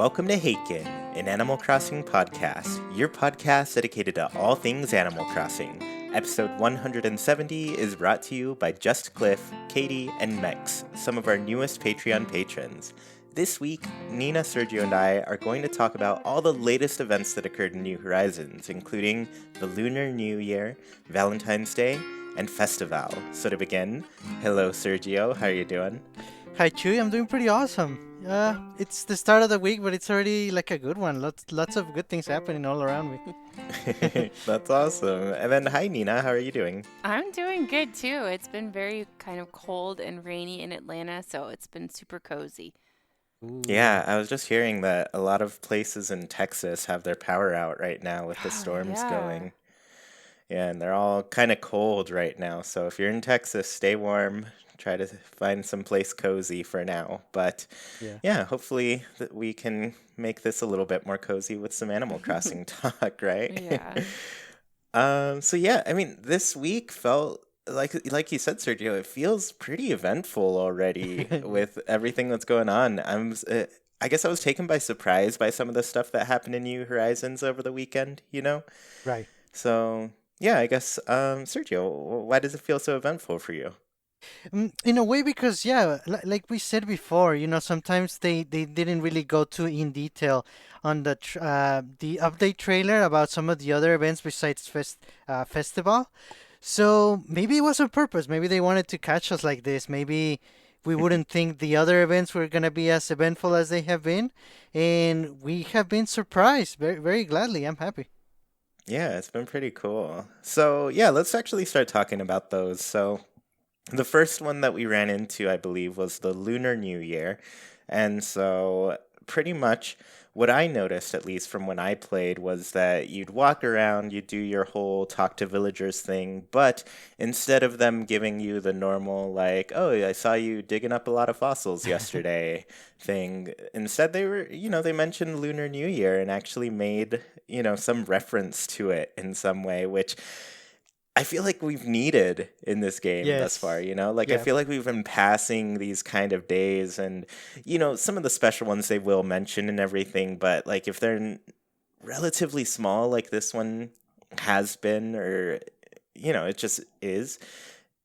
welcome to Haken, an Animal Crossing podcast, your podcast dedicated to all things Animal Crossing. Episode 170 is brought to you by Just Cliff, Katie, and Mex, some of our newest Patreon patrons. This week, Nina, Sergio, and I are going to talk about all the latest events that occurred in New Horizons, including the Lunar New Year, Valentine's Day, and Festivale. So to begin, hello Sergio, how are you doing? Hi Chuy, I'm doing pretty awesome. It's the start of the week, but it's already like a good one. Lots of good things happening all around me. That's awesome. And then hi Nina, how are you doing? I'm doing good too. It's been very kind of cold and rainy in Atlanta, so it's been super cozy. Ooh. Yeah, I was just hearing that a lot of places in Texas have their power out right now with the storms Yeah. going. Yeah, and they're all kind of cold right now. So if you're in Texas, stay warm. Try to find some place cozy for now. But yeah, hopefully that we can make this a little bit more cozy with some Animal Crossing talk, right? Yeah. So yeah, I mean, this week felt like you said, Sergio, it feels pretty eventful already with everything that's going on. I guess I was taken by surprise by some of the stuff that happened in New Horizons over the weekend, you know? Right. So yeah, I guess Sergio, why does it feel so eventful for you? In a way, because like we said before, sometimes they didn't really go too in detail on the update trailer about some of the other events besides Festival. So maybe it was on purpose. Maybe they wanted to catch us like this. Maybe we wouldn't think the other events were gonna be as eventful as they have been, and we have been surprised very, very gladly. I'm happy. Yeah, it's been pretty cool. So yeah, let's actually start talking about those. So the first one that we ran into, I believe, was the Lunar New Year. And so, pretty much, what I noticed, at least from when I played, was that you'd walk around, you'd do your whole talk to villagers thing, but instead of them giving you the normal, like, oh, I saw you digging up a lot of fossils yesterday thing, instead they mentioned Lunar New Year and actually made, some reference to it in some way, which I feel like we've needed in this game thus far, Yes. I Yeah. feel like we've been passing these kind of days and, some of the special ones they will mention and everything, but like if they're relatively small, like this one has been, or, it just is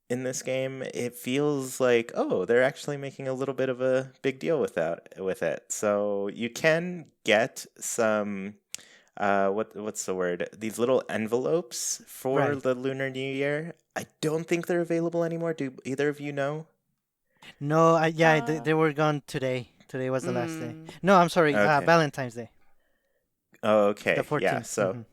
in this game, it feels like, oh, they're actually making a little bit of a big deal with it. So you can get some what's the word? These little envelopes for Right. the Lunar New Year. I don't think they're available anymore. Do either of you know? No, they Uh, were gone today. Today was the last day. mm, No, I'm sorry. Okay. Valentine's Day, Oh, the okay. Yeah. 14th. So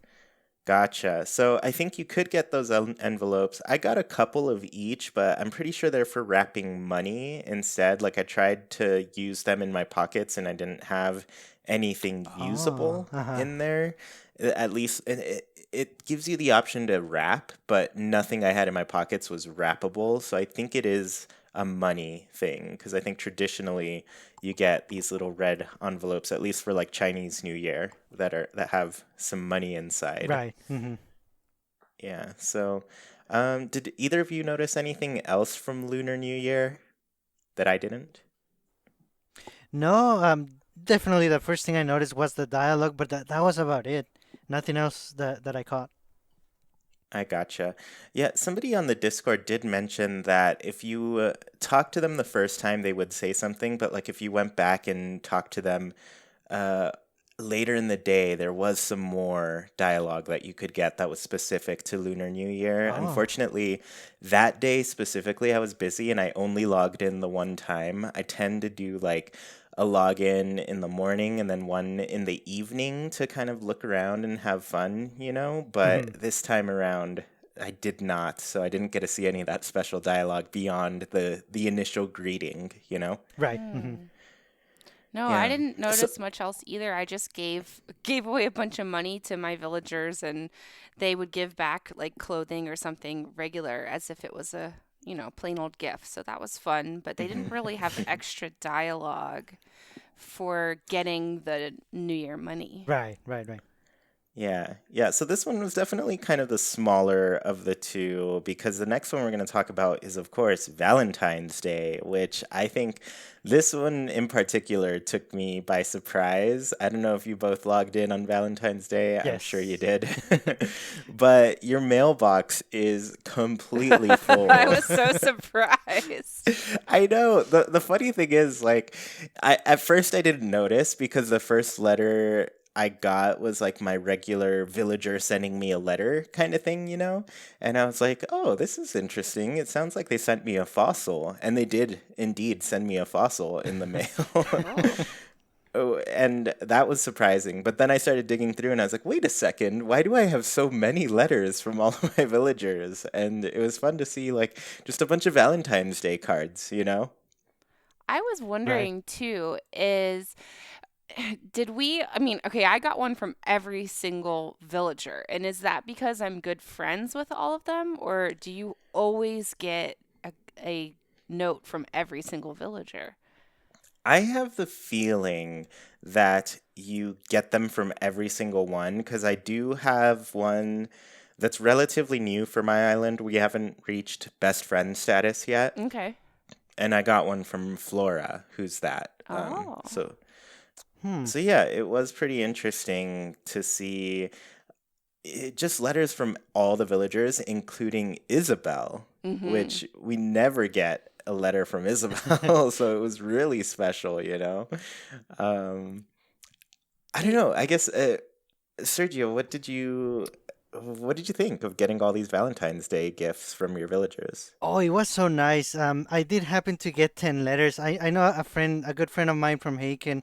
gotcha. So I think you could get those envelopes. I got a couple of each, but I'm pretty sure they're for wrapping money instead. Like I tried to use them in my pockets and I didn't have anything Oh, usable uh-huh. in there. At least it gives you the option to wrap, but nothing I had in my pockets was wrappable. So I think it is a money thing because I think traditionally you get these little red envelopes, at least for like Chinese New Year, that have some money inside. Right. Yeah. So, did either of you notice anything else from Lunar New Year that I didn't? No, definitely the first thing I noticed was the dialogue, but that was about it. Nothing else that I caught. I gotcha. Yeah, somebody on the Discord did mention that if you talked to them the first time, they would say something, but like if you went back and talked to them uh, later in the day, there was some more dialogue that you could get that was specific to Lunar New Year. Oh. Unfortunately, that day specifically, I was busy and I only logged in the one time. I tend to do like a login in the morning and then one in the evening to kind of look around and have fun, hmm But this time around, I did not, so I didn't get to see any of that special dialogue beyond the initial greeting. Right. mm. No, I Yeah. didn't So notice much else either. I just gave away a bunch of money to my villagers, and they would give back like clothing or something regular as if it was a, plain old gift. So that was fun, but they didn't really have extra dialogue for getting the New Year money. Right. Right. Right. Yeah, yeah. So this one was definitely kind of the smaller of the two because the next one we're going to talk about is, of course, Valentine's Day, which I think this one in particular took me by surprise. I don't know if you both logged in on Valentine's Day. I'm sure you Yes. did. But your mailbox is completely I full. was so surprised. I know. The funny thing is, like, I at first I didn't notice because the first letter I got was like my regular villager sending me a letter kind of thing, you know? And I was like, oh, this is interesting. It sounds like they sent me a fossil. And they did indeed send me a fossil in the mail. Oh. Oh, and that was surprising. But then I started digging through and I was like, wait a second, why do I have so many letters from all of my villagers? And it was fun to see like just a bunch of Valentine's Day cards, you know? I was Right. wondering too, is did we, I mean, okay, I got one from every single villager. And is that because I'm good friends with all of them? Or do you always get a note from every single villager? I have the feeling that you get them from every single one because I do have one that's relatively new for my island. We haven't reached best friend status yet. Okay. And I got one from Flora, who's that. Oh. Hmm. So yeah, it was pretty interesting to see just letters from all the villagers, including Isabel, Mm-hmm. which we never get a letter from Isabel, so it was really special, you know. Um, I don't know. I guess Sergio, what did you think of getting all these Valentine's Day gifts from your villagers? Oh, it was so nice. I did happen to get 10 letters. I know a good friend of mine from Haken.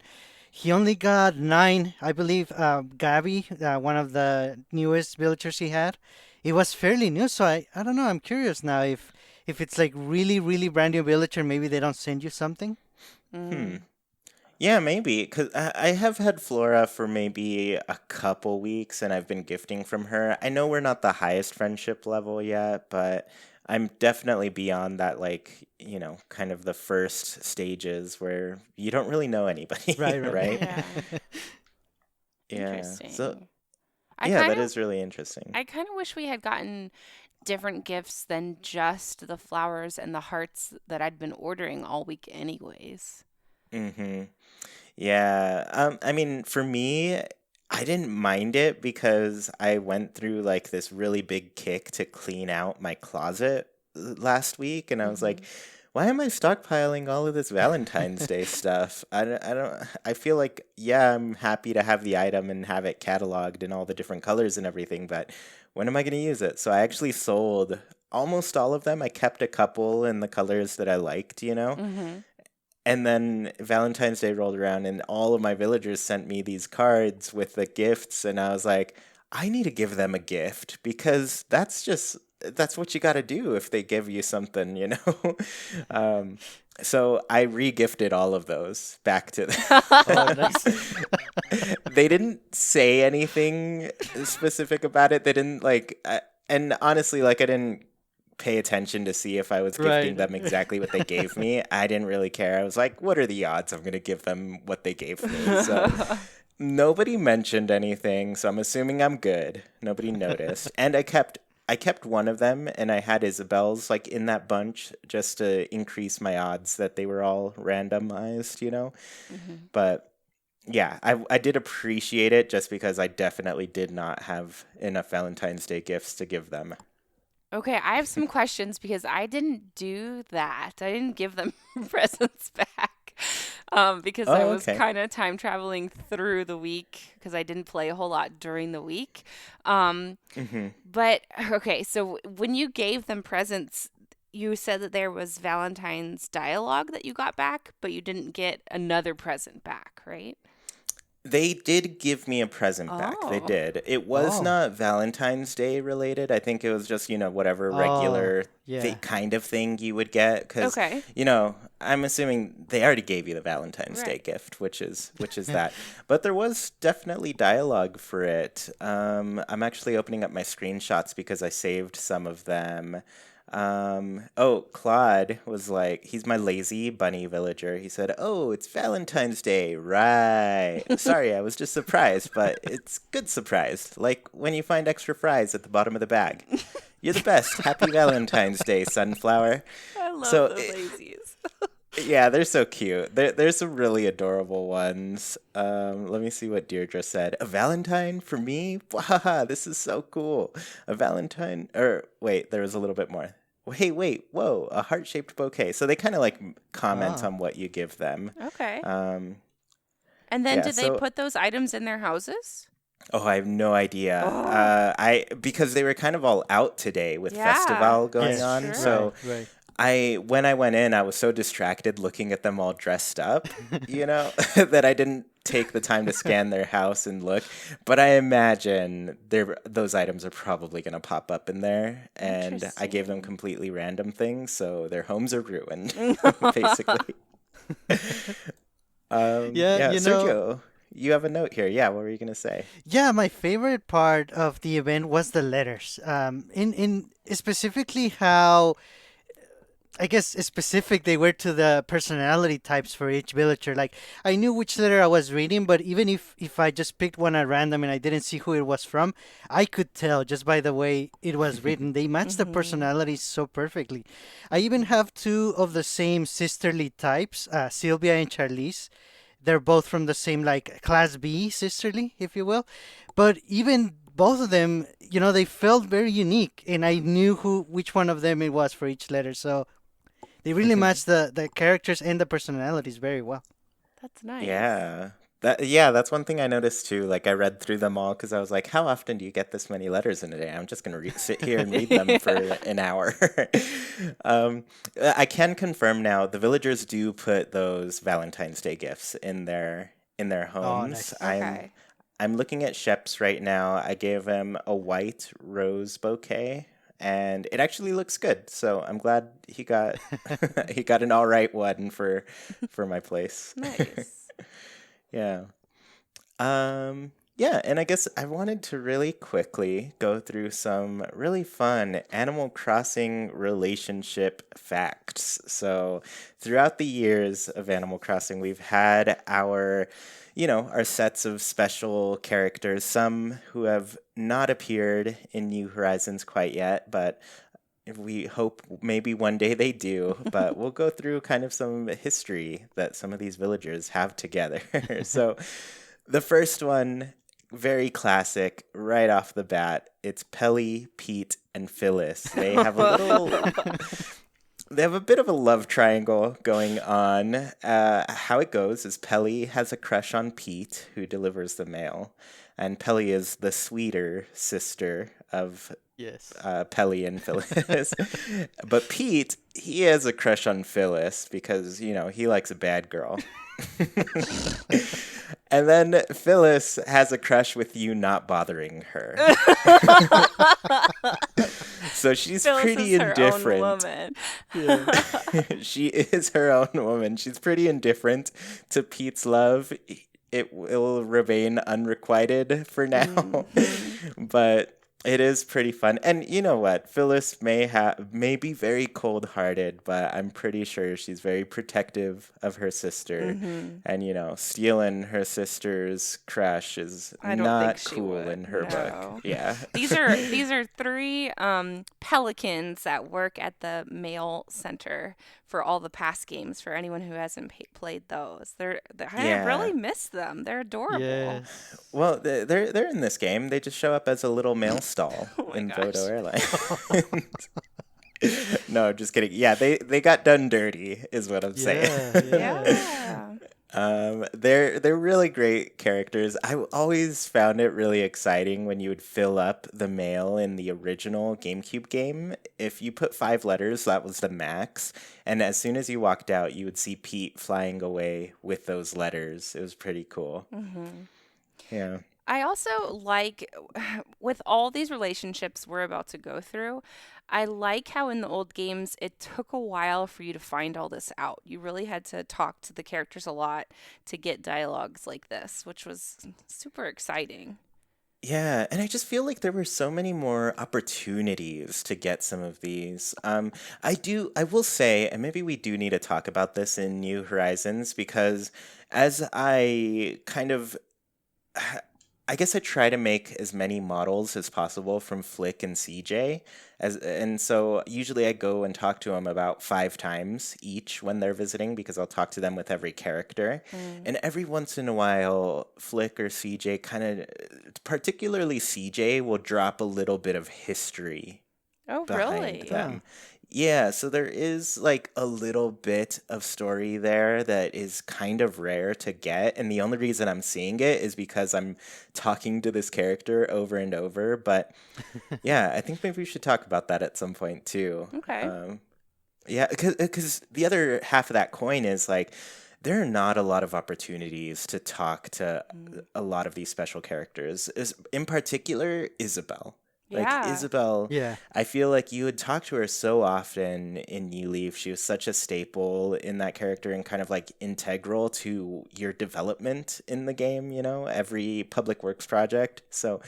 He only got 9, I believe. Gabby, one of the newest villagers he had. It was fairly new, so I don't know. I'm curious now if it's like really, really brand new villager, maybe they don't send you something. Hmm. Mm. Yeah, maybe because I have had Flora for maybe a couple weeks, and I've been gifting from her. I know we're not the highest friendship level yet, but I'm definitely beyond that, like, kind of the first stages where you don't really know anybody, Right, right. right? Yeah. Yeah. So, Interesting. I yeah, kind that of is really interesting. I kind of wish we had gotten different gifts than just the flowers and the hearts that I'd been ordering all week anyways. Mm-hmm. Yeah. I mean, for me, I didn't mind it because I went through like this really big kick to clean out my closet last week, and I was like, Hmm. why am I stockpiling all of this Valentine's Day stuff? I feel like, yeah, I'm happy to have the item and have it cataloged in all the different colors and everything, but when am I going to use it? So I actually sold almost all of them. I kept a couple in the colors that I liked, you know? Hmm. And then Valentine's Day rolled around, and all of my villagers sent me these cards with the gifts, and I was like, I need to give them a gift because that's what you got to do if they give you something, you know. um, so I re-gifted all of those back to Oh, them. nice. They didn't say anything specific about it. They didn't and honestly, like I didn't pay attention to see if I was gifting Right. them exactly what they gave me. I didn't really care. I was like, what are the odds I'm going to give them what they gave me? So nobody mentioned anything, so I'm assuming I'm good. Nobody noticed. And I kept one of them and I had Isabel's like in that bunch just to increase my odds that they were all randomized, you know? Hmm. But yeah, I did appreciate it just because I definitely did not have enough Valentine's Day gifts to give them. Okay, I have some questions because I didn't do that. I didn't give them presents back because I Oh, was okay. kind of time traveling through the week because I didn't play a whole lot during the week. Um, Hmm. but okay, so when you gave them presents, you said that there was Valentine's dialogue that you got back, but you didn't get another present back, right? They did give me a present back. They Oh, did. It was Oh. not Valentine's Day related. I think it was just, whatever Oh, regular yeah. kind of thing you would get cuz okay. I'm assuming they already gave you the Valentine's Day Right. gift, which is that. But there was definitely dialogue for it. I'm actually opening up my screenshots because I saved some of them. Oh, Claude was like, he's my lazy bunny villager. He said, "Oh, it's Valentine's Day, right? Sorry, I was just surprised, but it's good surprised. Like when you find extra fries at the bottom of the bag. You're the best. Happy Valentine's Day, sunflower." I love So, the lazies. yeah, they're so cute. There's some really adorable ones. Let me see what Deirdre said. A Valentine for me? Wahaha, this is so cool. A Valentine? Or wait, there was a little bit more. Wait, whoa, a heart-shaped bouquet. So they kind of like comment Ah. on what you give them. Okay. Um, And then yeah, did they so put those items in their houses? oh, I have no idea. Oh, I because they were kind of all out today with yeah, Festival going that's Yes. on. true. Right. So Right. when I went in, I was so distracted looking at them all dressed up, that I didn't take the time to scan their house and look. But I imagine those items are probably going to pop up in there, and I gave them Interesting. completely random things, so their homes are ruined, basically. Yeah. Yeah, Sergio, you have a note here. Yeah, what were you going to say? Yeah, my favorite part of the event was the letters. In specifically how I guess specific they were to the personality types for each villager. Like I knew which letter I was reading, but even if I just picked one at random and I didn't see who it was from, I could tell just by the way it was written. They matched the Mm-hmm. personalities so perfectly. I even have two of the same sisterly types, Sylvia and Charlize. They're both from the same like class B sisterly, if you will. But even both of them, they felt very unique, and I knew who which one of them it was for each letter. So they really match the characters and the personalities very well. That's nice. Yeah. That's one thing I noticed too. Like I read through them all because I was like, how often do you get this many letters in a day? I'm just gonna sit here and read them for an hour. um, I can confirm now the villagers do put those Valentine's Day gifts in their Oh, homes. nice. Okay. I'm looking at Shep's right now. I gave him a white rose bouquet, and it actually looks good. So I'm glad he got he got an all right one for my place. Nice. Yeah. Yeah, and I guess I wanted to really quickly go through some really fun Animal Crossing relationship facts. So, throughout the years of Animal Crossing, we've had our sets of special characters, some who have not appeared in New Horizons quite yet, but we hope maybe one day they do. But we'll go through kind of some history that some of these villagers have together. So, the first one, very classic, right off the bat. It's Pelly, Pete, and Phyllis. They have a bit of a love triangle going on. How it goes is Pelly has a crush on Pete, who delivers the mail, and Pelly is the sweeter sister of Yes. Pelly and Phyllis. But Pete, he has a crush on Phyllis because, he likes a bad girl. And then Phyllis has a crush with you not bothering her. So she's Phyllis pretty is her own indifferent. woman. Yeah. She is her own woman. She's pretty indifferent to Pete's love. It will remain unrequited for now. Hmm. But it is pretty fun. And you know what? Phyllis may be very cold-hearted, but I'm pretty sure she's very protective of her sister. Hmm. And stealing her sister's crush is I don't think not she cool would. in her book. No. Yeah. These are three pelicans that work at the mail center for all the past games. For anyone who hasn't played those, I Yeah. really miss them. They're adorable. Yes. Well, they're in this game. They just show up as a little mail stall Oh my in Vodo gosh. Airlines. No, just kidding. Yeah, they got done dirty, is what I'm saying. Yeah. Yeah. Yeah. They're really great characters. Always found it really exciting when you would fill up the mail in the original GameCube game. If you put 5 letters, that was the max. And as soon as you walked out, you would see Pete flying away with those letters. It was pretty cool. Hmm. Yeah. I also like, with all these relationships we're about to go through, I like how in the old games it took a while for you to find all this out. You really had to talk to the characters a lot to get dialogues like this, which was super exciting. Yeah, and I just feel like there were so many more opportunities to get some of these. I will say, and maybe we do need to talk about this in New Horizons because as I kind of I guess I try to make as many models as possible from Flick and CJ, and so usually I go and talk to them about 5 times each when they're visiting because I'll talk to them with every character, Mm. and every once in a while, Flick or CJ kind of, particularly CJ, will drop a little bit of history Oh, behind really? Oh, them. Yeah, so there is like a little bit of story there that is kind of rare to get, and the only reason I'm seeing it is because I'm talking to this character over and over. But yeah, I think maybe we should talk about that at some point too. Okay. Yeah, because the other half of that coin is like there are not a lot of opportunities to talk to Mm. a lot of these special characters. In particular, Isabel. Like Yeah. Isabel, yeah. I feel like you would talk to her so often in New Leaf. She was such a staple in that character and kind of like integral to your development in the game, every public works project. So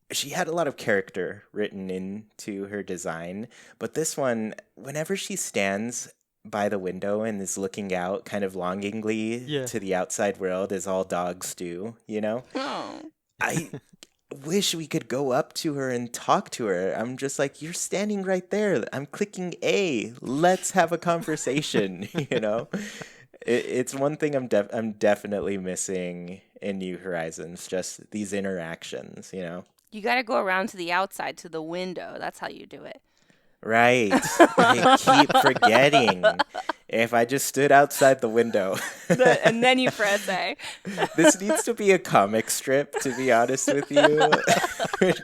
she had a lot of character written into her design, but this one, whenever she stands by the window and is looking out kind of longingly Yeah. to the outside world as all dogs do. Oh. I wish we could go up to her and talk to her. I'm just like, you're standing right there. I'm clicking A. Let's have a conversation, It's one thing I'm definitely missing in New Horizons, just these interactions. You got to go around to the outside to the window. That's how you do it. Right. I keep forgetting. If I just stood outside the window. And then you press A. This needs to be a comic strip, to be honest with you.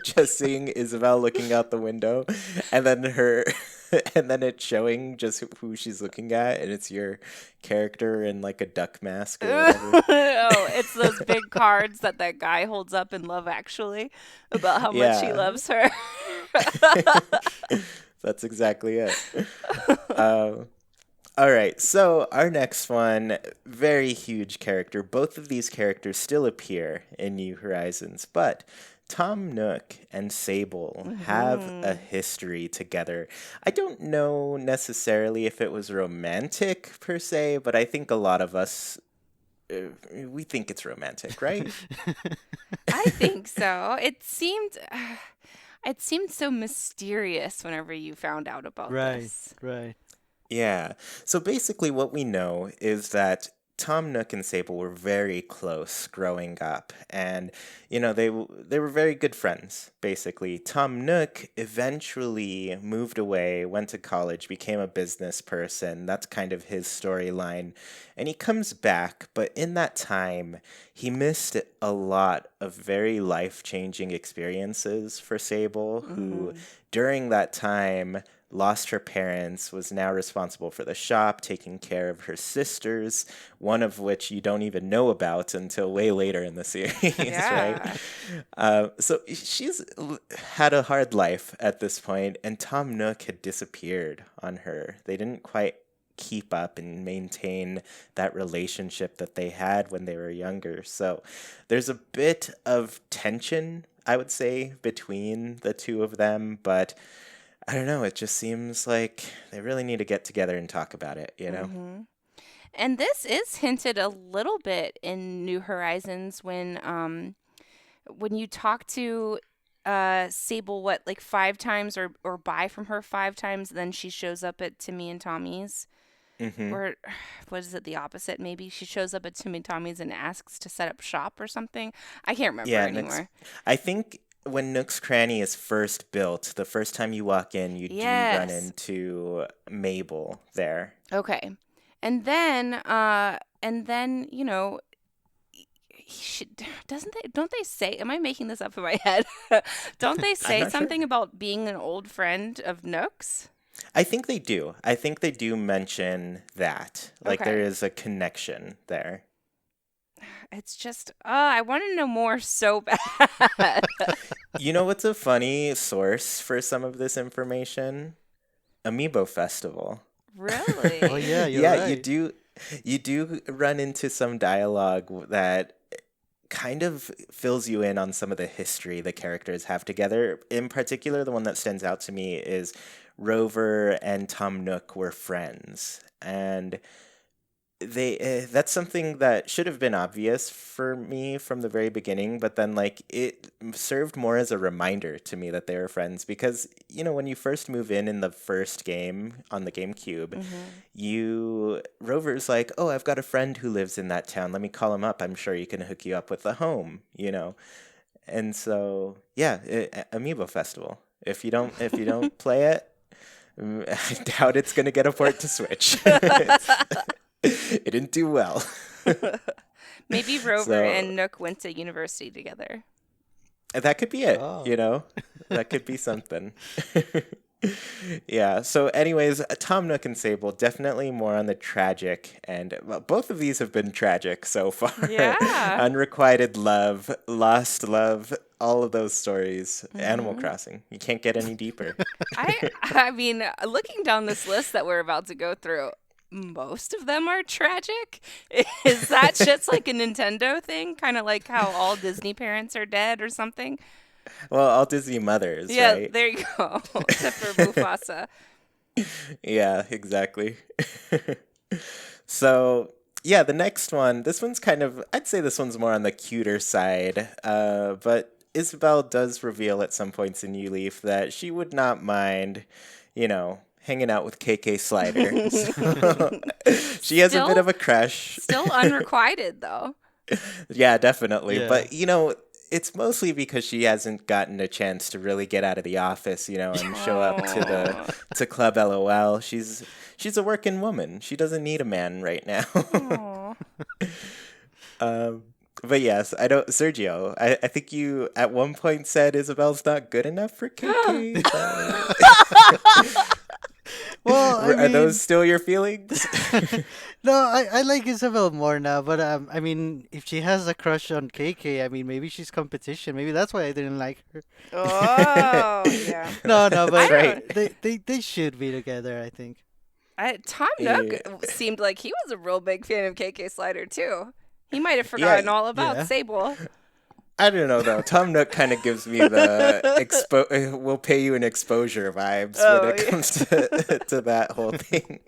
Just seeing Isabel looking out the window and then and then it's showing just who she's looking at, and it's your character in like a duck mask or whatever. Oh, it's those big cards that guy holds up in Love Actually about how much he Yeah. loves her. That's exactly it. Um, all right, so our next one, very huge character. Both of these characters still appear in New Horizons, but Tom Nook and Sable have a Mhm. history together. I don't know necessarily if it was romantic per se, but I think a lot of us we think it's romantic, right? I think so. It seemed so mysterious whenever you found out about Right. this. Right. Yeah. So basically, what we know is that Tom Nook and Sable were very close growing up, and they were very good friends. Basically, Tom Nook eventually moved away, went to college, became a business person. That's kind of his storyline, and he comes back. But in that time, he missed a lot of very life changing experiences for Sable, who Mhm. during that time lost her parents, was now responsible for the shop, taking care of her sisters, one of which you don't even know about until way later in the series, right? Yeah. So she's had a hard life at this point, and Tom Nook had disappeared on her. They didn't quite keep up and maintain that relationship that they had when they were younger. So there's a bit of tension, I would say, between the two of them, but I don't know. It just seems like they really need to get together and talk about it? Mhm. And this is hinted a little bit in New Horizons when you talk to Sable like 5 times or buy from her 5 times, then she shows up at Timmy and Tommy's. Mm-hmm. Or what is it, the opposite maybe? She shows up at Timmy and Tommy's and asks to set up shop or something. I can't remember Yeah, anymore. I think when Nook's Cranny is first built, the first time you walk in, you do run Yes. into Mabel there. Okay. And then, don't they say, am I making this up in my head? Don't they I'm say not sure. something about being an old friend of Nook's? I think they do. I think they do mention that. Like there Okay. is a connection there. It's just, I want to know more so bad. You know what's a funny source for some of this information? Amiibo Festival. Oh yeah, Really? you're Yeah, right. you do run into some dialogue that kind of fills you in on some of the history the characters have together. In particular, the one that stands out to me is Rover and Tom Nook were friends. And they that's something that should have been obvious for me from the very beginning, but then like it served more as a reminder to me that they were friends because when you first move in the first game on the GameCube, you Rover's like, "Oh, I've got a friend who lives in that town. Let me call him up. I'm sure he can hook you up with a home." And so, yeah, Amiibo Festival. If you don't play it, I doubt it's going to get a port to Switch. It didn't do well. Maybe Rover So and Nook went to university together. that could be it, Oh. That could be something. Yeah. So, anyways, Tom Nook and Sable definitely more on the tragic, and well, both of these have been tragic so far. Yeah. Unrequited love, lost love, all of those stories. Animal Crossing. You can't get any deeper. I mean, looking down this list that we're about to go through, most of them are tragic. Is that just like a Nintendo thing? Kind of like how all Disney parents are dead or something? Well, all Disney mothers, Yeah, right? there you go. Except for Mufasa. Yeah, exactly. So, yeah, the next one, this one's I'd say this one's more on the cuter side. But Isabelle does reveal at some points in New Leaf that she would not mind, hanging out with KK Slider. So, she has a bit Still, of a crush. still unrequited though. Yeah, definitely. Yeah. But, it's mostly because she hasn't gotten a chance to really get out of the office, and show up to Club LOL. She's a working woman. She doesn't need a man right now. Aw. But yes, I don't. Sergio, I think you at one point said Isabel's not good enough for KK. Well, I Are mean, those still your feelings? no, I like Isabel more now, but I mean, if she has a crush on KK, I mean, maybe she's competition. Maybe that's why I didn't like her. Oh, yeah. No, That's but right. they should be together, I think. Tom Yeah. Nook seemed like he was a real big fan of KK Slider too. He might have Yeah, forgotten all about yeah. Sable. I don't know though. Tom Nook kind of gives me the we'll pay you an exposure vibes Oh, when it yeah. comes to that whole thing.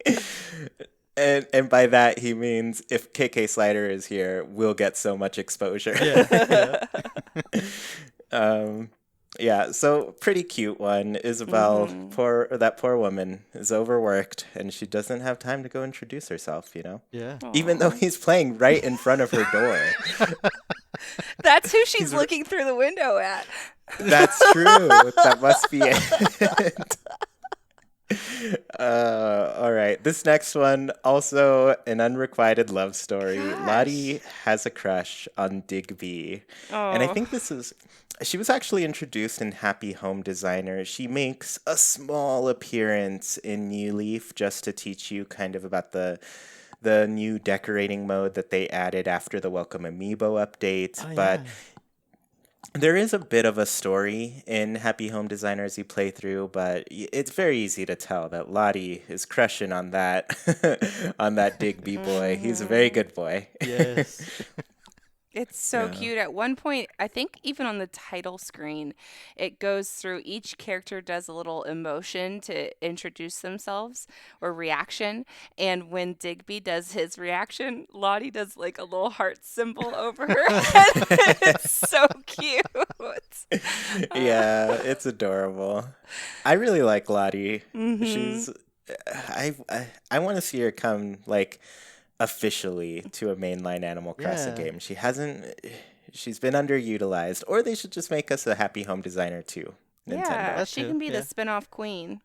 And by that he means if KK Slider is here, we'll get so much exposure. Yeah. Yeah, so pretty cute one. Isabel, that poor woman is overworked and she doesn't have time to go introduce herself. Yeah. Even though he's playing right in front of her door. That's who she's looking through the window at. That's true. That must be it. All right. This next one, also an unrequited love story. Gosh. Lottie has a crush on Digby. And I Oh. think she was actually introduced in Happy Home Designer. She makes a small appearance in New Leaf just to teach you kind of about the new decorating mode that they added after the Welcome Amiibo update. Oh, But yeah. there is a bit of a story in Happy Home Designer as you play through, but it's very easy to tell that Lottie is crushing on that on that Digby boy. He's a very good boy. Yes. It's so Yeah. cute. At one point, I think even on the title screen, it goes through each character does a little emotion to introduce themselves or reaction. And when Digby does his reaction, Lottie does like a little heart symbol over her head. It's so cute. Yeah, it's adorable. I really like Lottie. Mhm. She's I want to see her come like officially to a mainline Animal Crossing Yeah. game. She's been underutilized, or they should just make us a Happy Home Designer too. Yeah, Nintendo. That she too, can be the yeah. spin-off queen.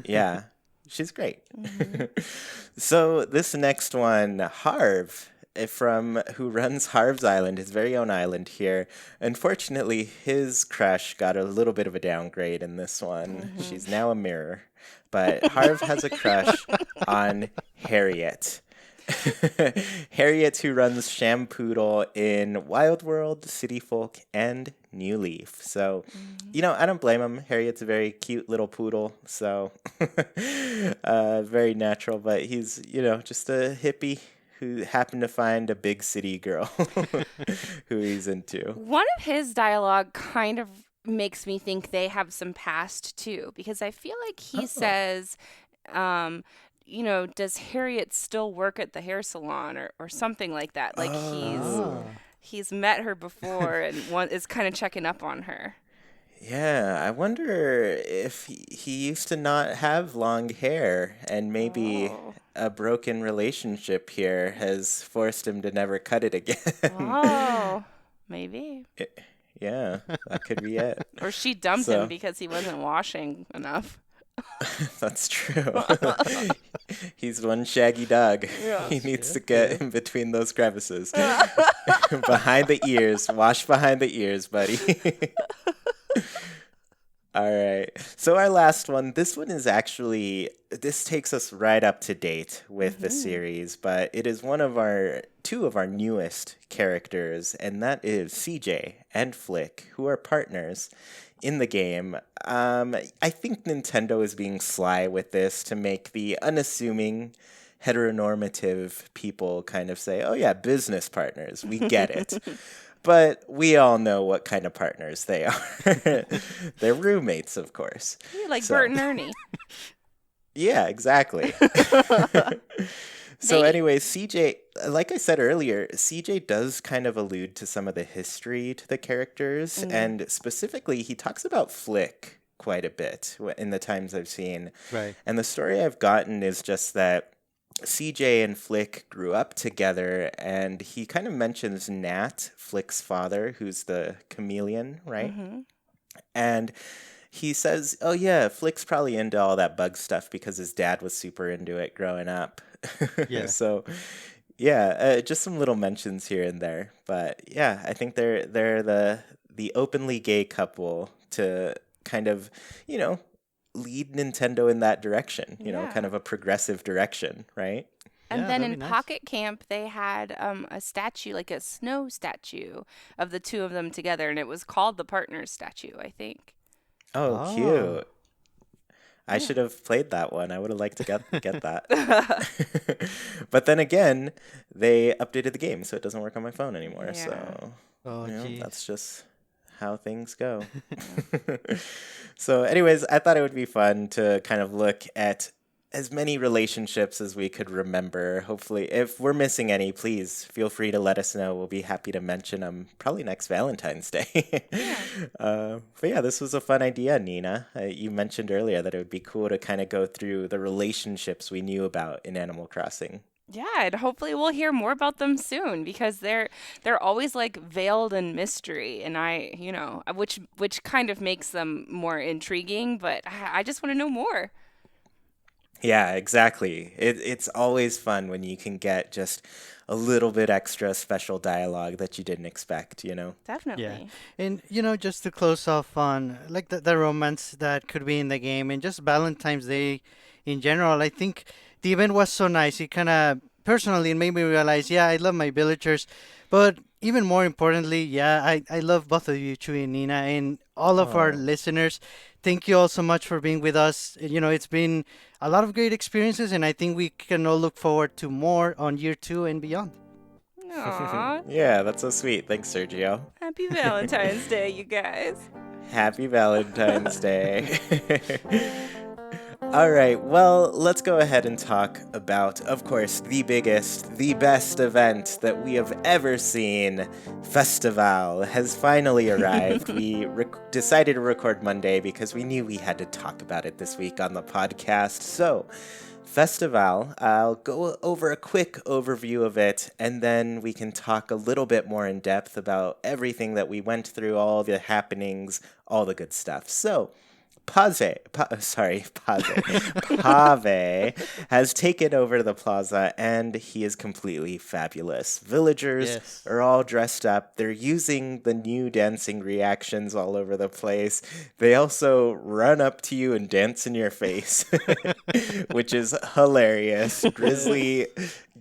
Yeah, she's great. So this next one, Harv, from who runs Harv's Island, his very own island here. Unfortunately, his crush got a little bit of a downgrade in this one. She's now a mirror. But Harv has a crush on Harriet. Harriet, who runs Shampoodle in Wild World, City Folk, and New Leaf. So, I don't blame him. Harriet's a very cute little poodle, so very natural. But he's, just a hippie who happened to find a big city girl who he's into. One of his dialogue kind of makes me think they have some past too, because I feel like he says, does Harriet still work at the hair salon or something like that? Like he's met her before and is kind of checking up on her. Yeah, I wonder if he used to not have long hair, and maybe a broken relationship here has forced him to never cut it again. Oh, maybe. Yeah, that could be it. Or she dumped him because he wasn't washing enough. That's true. He's one shaggy dog. Yeah, he needs to get in between those crevices. Behind the ears. Wash behind the ears, buddy. All right. So our last one, this takes us right up to date with the series, but it is two of our newest characters, and that is CJ and Flick, who are partners in the game. I think Nintendo is being sly with this to make the unassuming heteronormative people kind of say, oh yeah, business partners, we get it. But we all know what kind of partners they are. They're roommates, of course. Like Bert and Ernie. Yeah, exactly. So anyways, CJ, like I said earlier, CJ does kind of allude to some of the history to the characters. And specifically, he talks about Flick quite a bit in the times I've seen. Right. And the story I've gotten is just that CJ and Flick grew up together, and he kind of mentions Nat, Flick's father, who's the chameleon, right? And he says, oh yeah, Flick's probably into all that bug stuff because his dad was super into it growing up. Yeah. So yeah, just some little mentions here and there. But yeah, I think they're the openly gay couple to kind of, lead Nintendo in that direction, kind of a progressive direction, right? And then in Pocket Camp, they had a statue, like a snow statue of the two of them together, and it was called the Partners statue, I think. Oh, cute. I should have played that one. I would have liked to get that. But then again, they updated the game, so it doesn't work on my phone anymore. Yeah. So that's just how things go. So anyways, I thought it would be fun to kind of look at as many relationships as we could remember. Hopefully, if we're missing any, please feel free to let us know. We'll be happy to mention them probably next Valentine's Day. But yeah, this was a fun idea, Nina. You mentioned earlier that it would be cool to kind of go through the relationships we knew about in Animal Crossing. Yeah, and hopefully we'll hear more about them soon, because they're always like veiled in mystery, and which kind of makes them more intriguing, but I just want to know more. Yeah, exactly. It's always fun when you can get just a little bit extra special dialogue that you didn't expect, Definitely. Yeah. And, just to close off on like the romance that could be in the game and just Valentine's Day in general, I think the event was so nice. It kind of personally, it made me realize, I love my villagers. But even more importantly, I love both of you, Chuy and Nina, and all of our listeners. Thank you all so much for being with us. It's been a lot of great experiences, and I think we can all look forward to more on year 2 and beyond. Aww. Yeah, that's so sweet. Thanks, Sergio. Happy Valentine's Day, you guys. Happy Valentine's Day. All right, well, let's go ahead and talk about, of course, the biggest, the best event that we have ever seen. Festivale has finally arrived. We decided to record Monday because we knew we had to talk about it this week on the podcast. So, Festivale, I'll go over a quick overview of it, and then we can talk a little bit more in depth about everything that we went through, all the happenings, all the good stuff. So, Pave has taken over the plaza, and he is completely fabulous. Villagers are all dressed up. They're using the new dancing reactions all over the place. They also run up to you and dance in your face, which is hilarious. Grizzly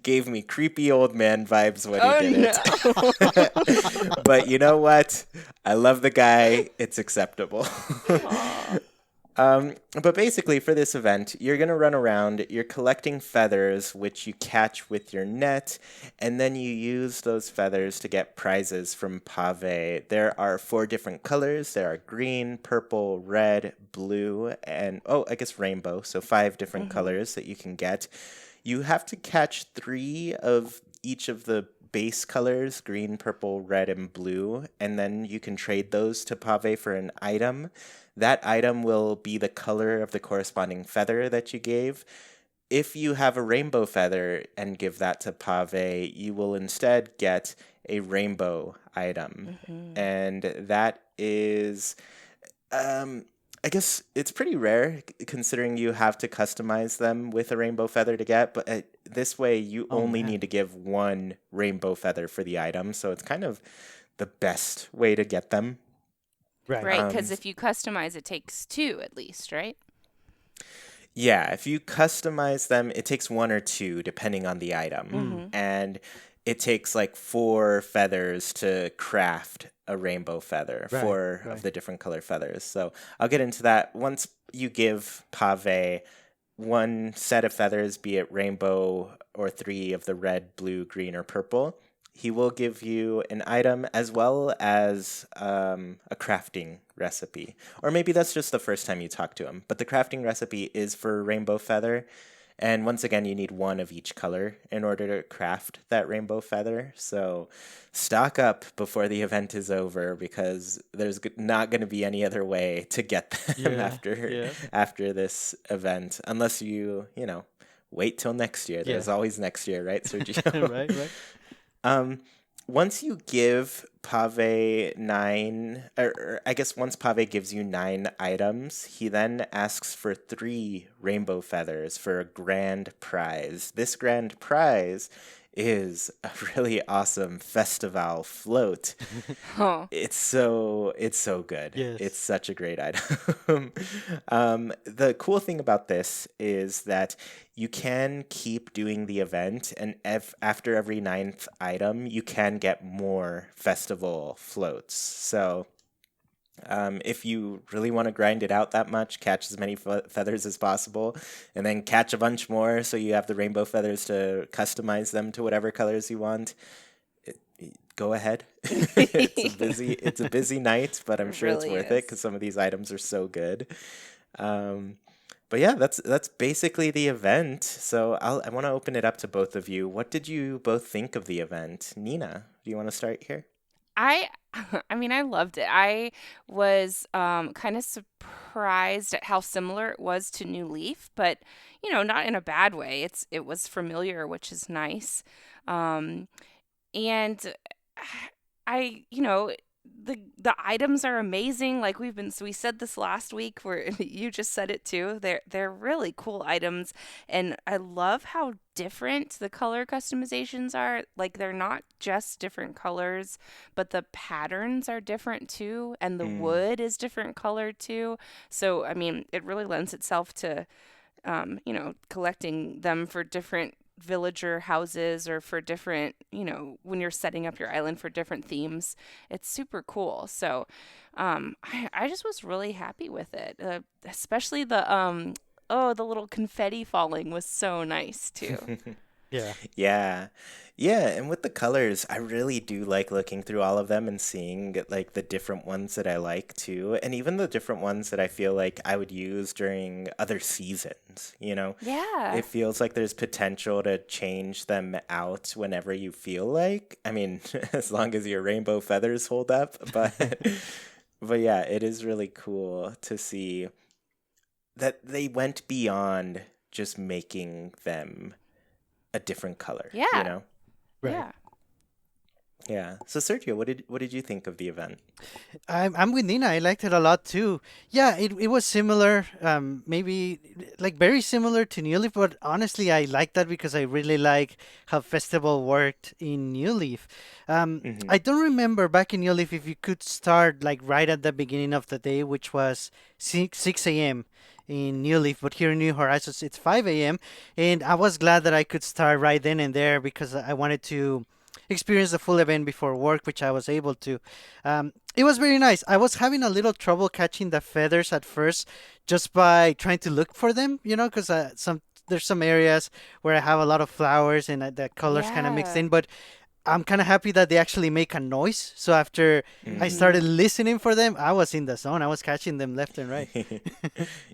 gave me creepy old man vibes when he did it. But you know what? I love the guy. It's acceptable. But basically, for this event, you're going to run around, you're collecting feathers, which you catch with your net, and then you use those feathers to get prizes from Pave. There are 4 different colors. There are green, purple, red, blue, and, oh, I guess rainbow. So 5 different Mm-hmm. colors that you can get. You have to catch 3 of each of the base colors, green, purple, red, and blue, and then you can trade those to Pave for an item. That item will be the color of the corresponding feather that you gave. If you have a rainbow feather and give that to Pave, you will instead get a rainbow item. Mm-hmm. And that is, um, I guess it's pretty rare considering you have to customize them with a rainbow feather to get, but this way you Oh only man. need to give 1 rainbow feather for the item, so it's kind of the best way to get them. Right. Right, Um, because if you customize, it takes 2 at least, right? Yeah, if you customize them, it takes 1 or 2 depending on the item. Mm. Mm-hmm. And it takes like 4 feathers to craft a rainbow feather, Right. 4 of Right. the different color feathers. So I'll get into that. Once you give Pave 1 set of feathers, be it rainbow or 3 of the red, blue, green, or purple, he will give you an item as well as a crafting recipe. Or maybe that's just the first time you talk to him. But the crafting recipe is for rainbow feather. And once again, you need 1 of each color in order to craft that rainbow feather. So stock up before the event is over because there's not going to be any other way to get them Yeah. Yeah. after this event, unless you wait till next year. Yeah. There's always next year, right, Sergio? Right. Right. Um, Once you give Pave 9, or I guess once Pave gives you 9 items, he then asks for 3 rainbow feathers for a grand prize. This grand prize is a really awesome Festivale float. Oh, It's so good. It's Yes. such a great item. The cool thing about this is that you can keep doing the event, and after every 9th item, you can get more festival floats. So if you really want to grind it out that much, catch as many feathers as possible, and then catch a bunch more so you have the rainbow feathers to customize them to whatever colors you want. Go ahead. It's a busy night, but I'm it sure it's really worth it is. because some of these items are so good. Um, but yeah, that's basically the event. So I want to open it up to both of you. What did you both think of the event? Nina, do you want to start here? I I mean, I loved it. I was kind of surprised at how similar it was to New Leaf, but not in a bad way. It was familiar, which is nice. Um, and the items are amazing. Like we said this last week, where you just said it too. They're really cool items, and I love how different the color customizations are. Like they're not just different colors, but the patterns are different too, and the Mm, wood is different color too. So I mean, it really lends itself to collecting them for different villager houses or for different, when you're setting up your island for different themes. It's super cool. So, I just was really happy with it, especially the little confetti falling was so nice too. Yeah. yeah. Yeah, and with the colors, I really do like looking through all of them and seeing like the different ones that I like too, and even the different ones that I feel like I would use during other seasons. Yeah. It feels like there's potential to change them out whenever you feel like. I mean, as long as your rainbow feathers hold up, but but yeah, it is really cool to see that they went beyond just making them a different color, you Yeah. know? Right. Yeah. Yeah. So Sergio, what did you think of the event? I'm with Nina. I liked it a lot too. Yeah, it was similar. Maybe like very similar to New Leaf, but honestly, I like that because I really like how Festival worked in New Leaf. Mm-hmm. I don't remember back in New Leaf if you could start like right at the beginning of the day, which was 6 a.m. in New Leaf, but here in New Horizons it's 5 a.m. And I was glad that I could start right then and there because I wanted to experience the full event before work, which I was able to. It was very nice. I was having a little trouble catching the feathers at first, just by trying to look for them, because there's some areas where I have a lot of flowers and the colors kind of mixed Yeah. in, but I'm kind of happy that they actually make a noise. So after I Mm-hmm. started listening for them, I was in the zone. I was catching them left and right.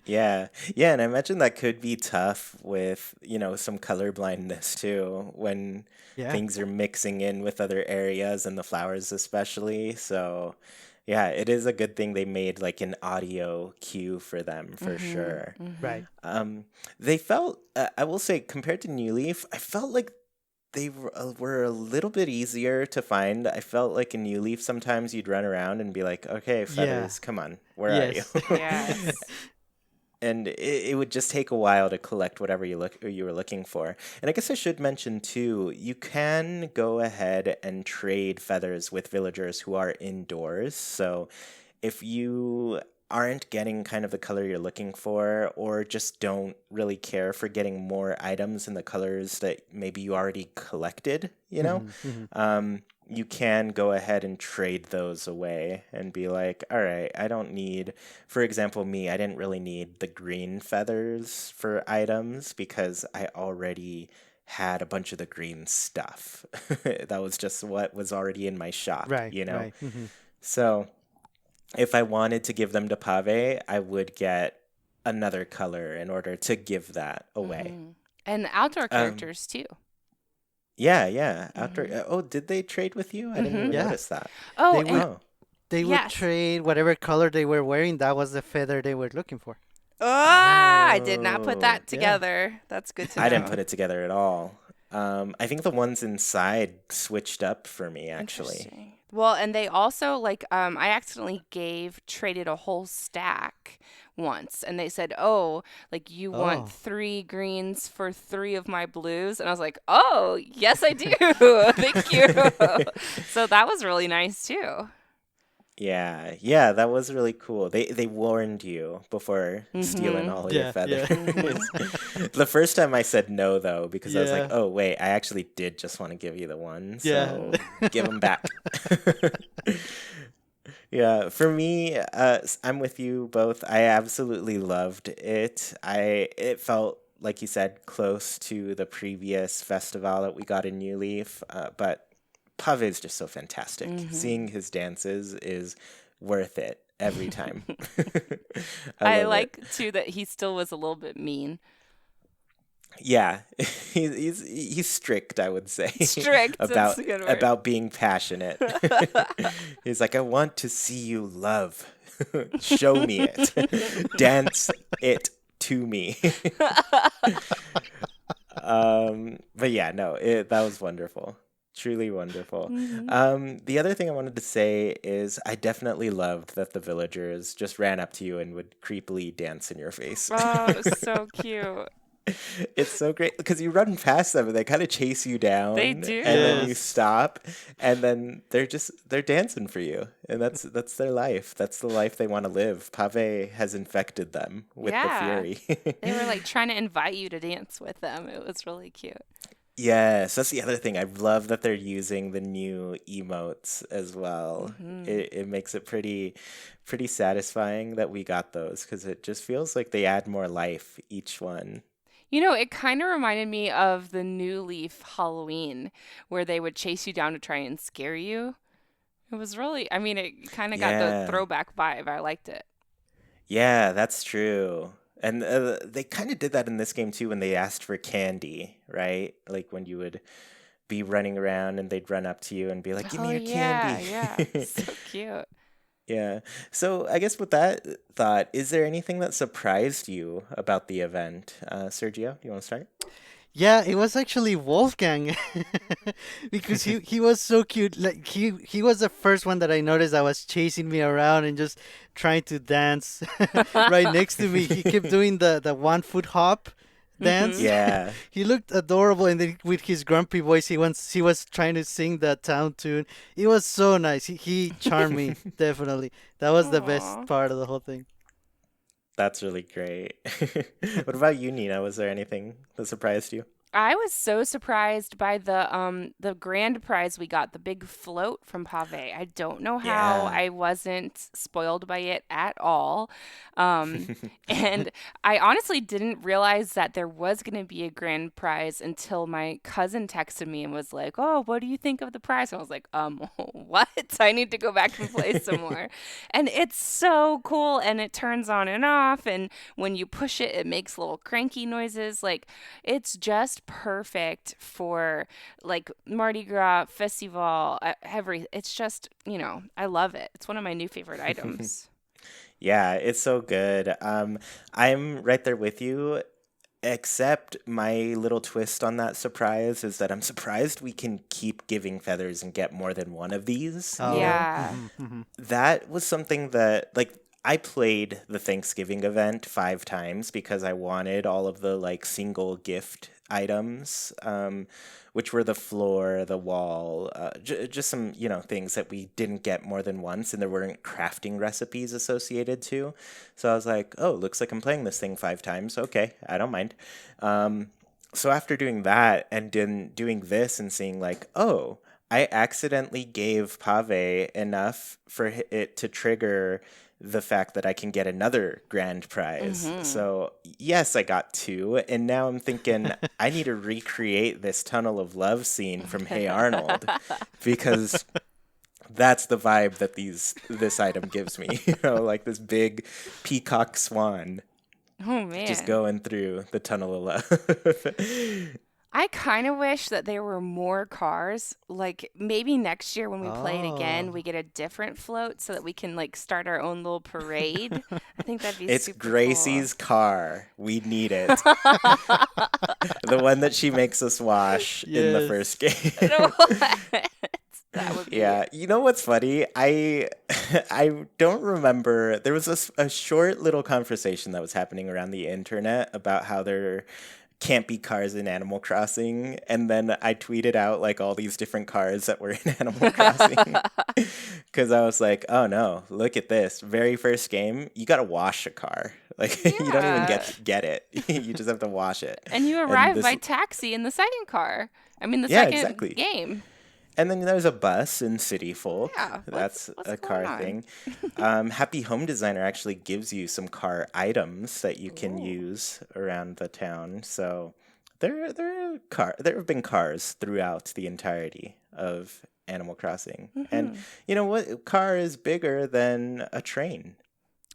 Yeah. Yeah, and I imagine that could be tough with, some color blindness too, when Yeah. things are mixing in with other areas and the flowers especially. So, yeah, it is a good thing they made like an audio cue for them for Mhm. sure. Right. Mhm. They felt, I will say, compared to New Leaf, I felt like they were a little bit easier to find. I felt like in New Leaf sometimes you'd run around and be like, okay, Yeah. feathers, come on, where are you? Yes. Yes. And it would just take a while to collect whatever you were looking for. And I guess I should mention too, you can go ahead and trade feathers with villagers who are indoors. So if you aren't getting kind of the color you're looking for, or just don't really care for getting more items in the colors that maybe you already collected, Hmm. Hmm. you can go ahead and trade those away and be like, all right, I don't need, for example, me, I didn't really need the green feathers for items because I already had a bunch of the green stuff. That was just what was already in my shop, Right. Right. Hmm. So if I wanted to give them to Pave, I would get another color in order to give that away. Mhm. And outdoor Um, characters too. yeah, yeah. After, Mhm. oh, did they trade with you? I didn't Mhm. even Yeah. notice that. Oh, They and would Oh, they would yes. trade whatever color they were wearing. That was the feather they were looking for. Ah, I did not put oh, that Yeah. together. That's good to I didn't know. put it together at all. I think the ones inside switched up for me actually. Interesting. Well, and they also I accidentally traded a whole stack once, and they said, "Oh, like you want Oh. 3 greens for 3 of my blues?" And I was like, "Oh, yes, I do. Thank you." So that was really nice too. Yeah, yeah, that was really cool. They warned you before stealing Mhm. all of your Yeah. feathers. Yeah. Mhm. The first time I said no though because I was like, Yeah. "Oh, wait, I actually did just want to give you the one, Yeah. so Mhm. give them back." Yeah, for me, I'm with you both. I absolutely loved it. It felt like you said close to the previous festival that we got in New Leaf, but Pav is just so fantastic. Seeing Mhm. his dances is worth it every time. I I love it. like too that he still was a little bit mean. Yeah, he's strict, I would say, Strict, that's about a good word. about being passionate. He's like, I want to see you love. Show me it. Dance it to me. But yeah, no, that was wonderful. Truly wonderful. Mhm. The other thing I wanted to say is I definitely loved that the villagers just ran up to you and would creepily dance in your face. Oh, it was so cute. It's so great because you run past them and they kind of chase you They down and then you do. Yes. stop and then they're dancing for you and that's their life. That's the life they want to live. Pave has infected them with the Yeah. fury. They were like trying to invite you to dance with them. It was really cute. Yes, that's the other thing. I love that they're using the new emotes as well. Hmm. It makes it pretty satisfying that we got those because it just feels like they add more life each one. It kind of reminded me of the New Leaf Halloween, where they would chase you down to try and scare you. It was really, I mean, it kind of got the Yeah. throwback vibe. I liked it. Yeah, that's true. And they kind of did that in this game too when they asked for candy, right? Like when you would be running around and they'd run up to you and be like, "Give me Oh, your yeah, candy." yeah. So cute. Yeah. So I guess with that thought, is there anything that surprised you about the event? Sergio, you want to start? Yeah, it was actually Wolfgang because he was so cute. Like he was the first one that I noticed that was chasing me around and just trying to dance right next to me. He kept doing the 1 foot hop Hmm. dance. Yeah. He looked adorable, and then with his grumpy voice, he was trying to sing the town tune. It was so nice. He charmed me definitely. That was the best Aw. part of the whole thing. That's really great. What about you, Nina? Was there anything that surprised you? I was so surprised by the grand prize we got, the big float from Pave. I don't know how Yeah. I wasn't spoiled by it at all. Um, and I honestly didn't realize that there was going to be a grand prize until my cousin texted me and was like, "Oh, what do you think of the prize?" And I was like, what? I need to go back and play some more." And it's so cool, and it turns on and off, and when you push it, it makes little cranky noises. Like, it's just perfect for like Mardi Gras, Festival, every. It's just, I love it. It's one of my new favorite items. Yeah, it's so good. I'm right there with you, except my little twist on that surprise is that I'm surprised we can keep giving feathers and get more than one of these, you Oh. know? Yeah. That was something that, like, I played the Thanksgiving event 5 times because I wanted all of the, like, single gift items, which were the floor, the wall, just some, things that we didn't get more than once, and there weren't crafting recipes associated to. So I was like, oh, looks like I'm playing this thing 5 times. Okay, I don't mind. So after doing that and then doing this and seeing like, oh, I accidentally gave Pave enough for it to trigger the fact that I can get another grand prize. Mm-hmm. So, yes, I got 2. And now I'm thinking I need to recreate this Tunnel of Love scene from Hey Arnold because that's the vibe that this item gives me. Like this big peacock swan Oh just man. going through the Tunnel of Love. I kind of wish that there were more cars. Like maybe next year when we play it again, we Oh. get a different float so that we can like start our own little parade. I think that'd be It's super cool. Gracie's car. We need it. The one that she makes us wash in the first Yes. game. What? That would be. Yeah, you know what's funny? I I don't remember. There was a short little conversation that was happening around the internet about how there can't be cars in Animal Crossing, and then I tweeted out like all these different cars that were in Animal Crossing because I was like, oh no, look at this! Very first game, you got to wash a car. Like you don't even Yeah. get it. You just have to wash it. And you And arrive this, by taxi in the second car. I mean, the yeah, second exactly. game. And then there's a bus in City Folk. Yeah. What's That's what's a going car on? thing. Happy Home Designer actually gives you some car items that you can Ooh. use around the town. So there have been cars throughout the entirety of Animal Crossing. And Hmm. you know what? Car is bigger than a train.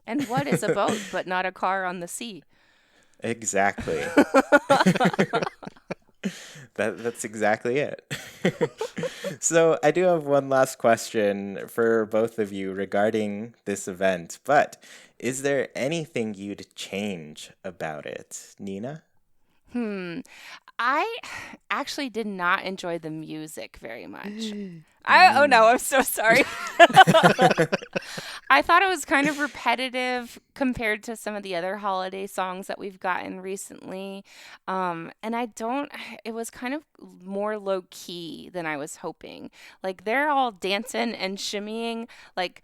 And what is a boat but not a car on the sea? Exactly. That's exactly it. So I do have one last question for both of you regarding this event, but is there anything you'd change about it, Nina? Hmm. I actually did not enjoy the music very much. Oh no, Mm. I'm so sorry. I thought it was kind of repetitive compared to some of the other holiday songs that we've gotten recently. And I don't, it was kind of more low key than I was hoping. Like they're all dancing and shimmying like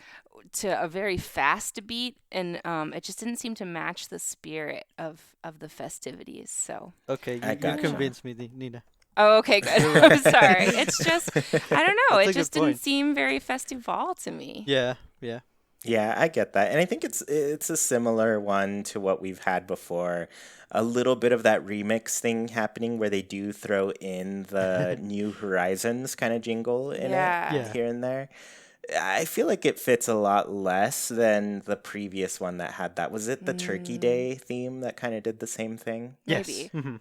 to a very fast beat, and it just didn't seem to match the spirit of the festivities. So. Okay, I you Yeah. gotcha. convinced me, Nina. Oh, okay, good. You're I'm right. sorry. It's just, I don't know. That's It a good just didn't point. seem very festival to me. Yeah, yeah. Yeah, I get that. And I think it's a similar one to what we've had before. A little bit of that remix thing happening where they do throw in the New Horizons kind of jingle in it Yeah, Yeah. here and there. I feel like it fits a lot less than the previous one that had that. Was it the Turkey mm, Day theme that kind of did the same thing? Yes. maybe.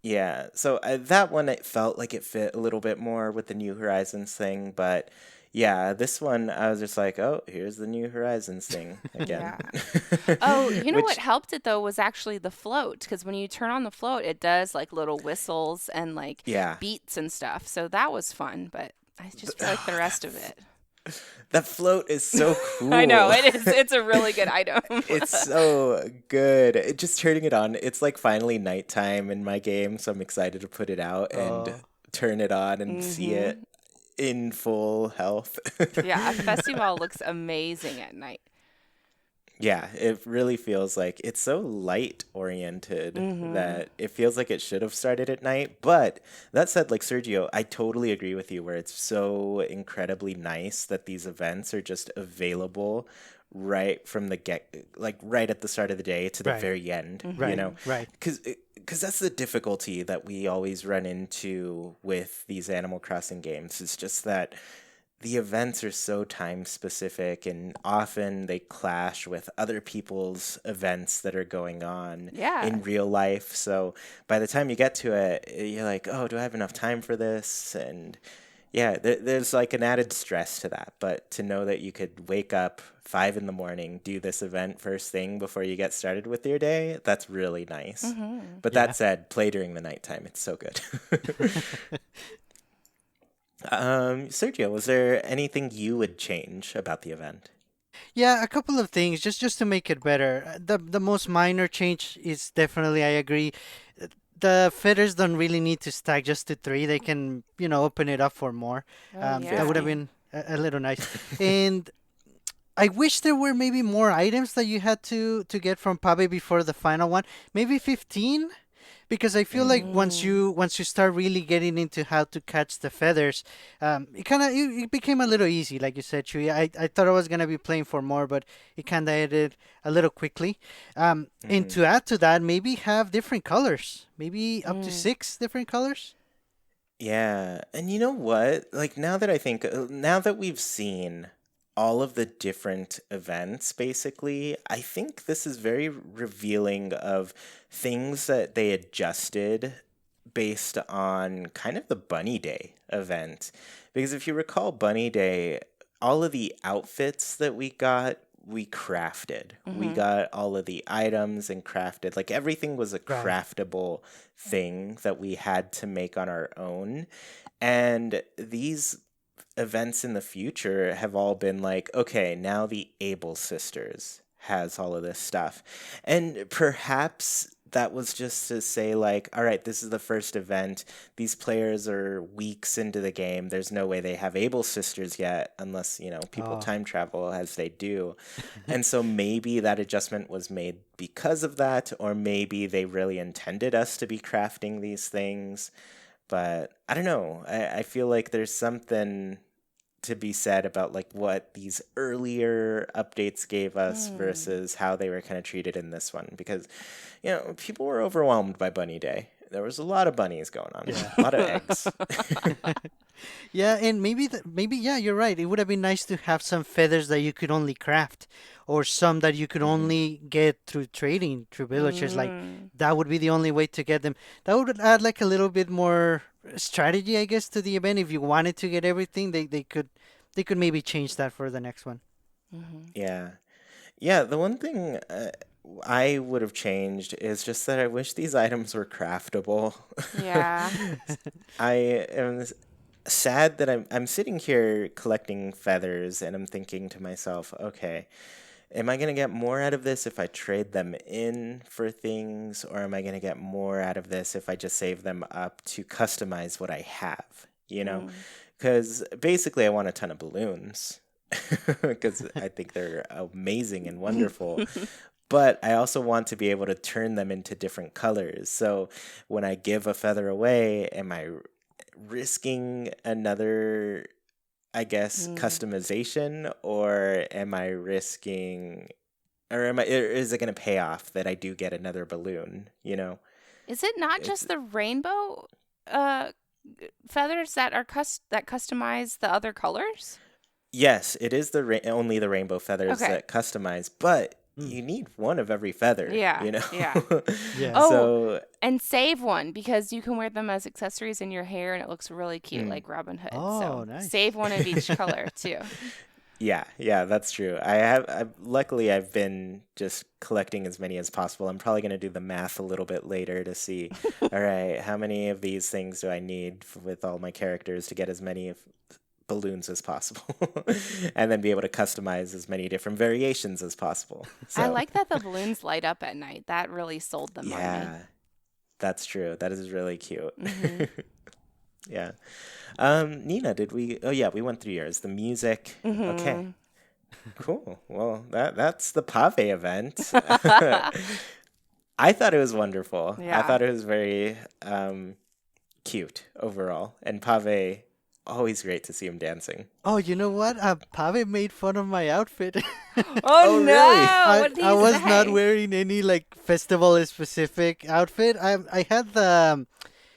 Yeah, so that one it felt like it fit a little bit more with the New Horizons thing, but yeah, this one I was just like, oh, here's the New Horizons thing again. Yeah. Oh, you know what Which, helped it though was actually the float, because when you turn on the float, it does like little whistles and like yeah, beats and stuff. So that was fun, but I just feel like the rest of it. that float is so I know cool. it is. It's a really good item. It's so good. Just turning it on, it's like finally nighttime in my game, so I'm excited to put it out and Oh, turn it on and see Hmm. it in full health. Yeah, a festival looks amazing at night. Yeah, it really feels like it's so light oriented Mm-hmm. that it feels like it should have started at night. But that said, like Sergio, I totally agree with you where it's so incredibly nice that these events are just available right from the like right at the start of the day to the Right, very end, you right, know? Mm-hmm. right. Because that's the difficulty that we always run into with these Animal Crossing games. It's just that the events are so time specific and often they clash with other people's events that are going on Yeah. in real life. So by the time you get to it, you're like, oh, do I have enough time for this? And yeah, there's like an added stress to that. But to know that you could wake up 5 in the morning, do this event first thing before you get started with your day, that's really nice. Mm-hmm. But that Yeah. said, play during the nighttime. It's so good. Sergio, was there anything you would change about the event? Yeah, a couple of things just to make it better. The most minor change is definitely I agree. The feathers don't really need to stack just to three. They can, open it up for more. Oh That would yeah. have 50. been a little nice. And I wish there were maybe more items that you had to get from Pabe before the final one. Maybe 15, because I feel like Mm, Mm. once you start really getting into how to catch the feathers, it became a little easy, like you said, Chuy. I thought I was gonna be playing for more, but it kind of ended a little quickly. And hmm. to add to that, maybe have different colors, maybe up to Mm. 6 different colors. Yeah, and you know what? Like now that we've seen all of the different events, basically, I think this is very revealing of things that they adjusted based on kind of the Bunny Day event. Because if you recall Bunny Day, all of the outfits that we got, we crafted. We Mm-hmm. got all of the items and crafted. Like everything was a Right. craftable thing that we had to make on our own. And these events in the future have all been like, okay, now the Able sisters has all of this stuff. And perhaps that was just to say like, all right, this is the first event. These players are weeks into the game. There's no way they have Able sisters yet unless, people Oh. time travel as they do. And so maybe that adjustment was made because of that, or maybe they really intended us to be crafting these things. But I don't know. I feel like there's something to be said about like what these earlier updates gave us Mm. versus how they were kind of treated in this one because people were overwhelmed by Bunny Day. There was a lot of bunnies going on, Yeah. a lot of eggs. Yeah, and maybe yeah, you're right. It would have been nice to have some feathers that you could only craft, or some that you could Hmm. only get through trading through villagers. Like Mm. that would be the only way to get them. That would add like a little bit more strategy, I guess, to the event. If you wanted to get everything, they could maybe change that for the next one. Mm-hmm. Yeah. Yeah, the one thing I would have changed is just that I wish these items were craftable. Yeah. I am sad that I'm sitting here collecting feathers and I'm thinking to myself, okay, am I going to get more out of this if I trade them in for things, or am I going to get more out of this if I just save them up to customize what I have, you know? Mm. Because basically I want a ton of balloons because I think they're amazing and wonderful. But I also want to be able to turn them into different colors. So when I give a feather away, am I risking another, I guess, Mm. customization, or am I risking, or am I, or is it going to pay off that I do get another balloon? Is it not It's just the rainbow uh feathers that are that customize the other colors? Yes, it is only the rainbow feathers Okay. that customize, but Mm, you need one of every feather, Yeah. Yeah. yeah. Oh, So, and save one because you can wear them as accessories in your hair and it looks really cute mm, like Robin Hood. Oh, So nice. save one of each color too. yeah, yeah, that's true. Luckily I've been just collecting as many as possible. I'm probably going to do the math a little bit later to see, all right, how many of these things do I need with all my characters to get as many of balloons as possible and then be able to customize as many different variations as possible. I So, like that the balloons light up at night. That really sold them on me. yeah, that's true. That is really cute. Mhm. Yeah. Nina, did we? Oh, yeah, we went through yours. The music. Okay. Mhm. Cool. Well, that's the Pave event. I thought it was wonderful. I Yeah. thought it was very cute overall. And Pave, always great to see him dancing. Oh, you know what? Pave made fun of my outfit. Oh Oh, no! really? What did I he was not say? wearing any like festival specific outfit. I had the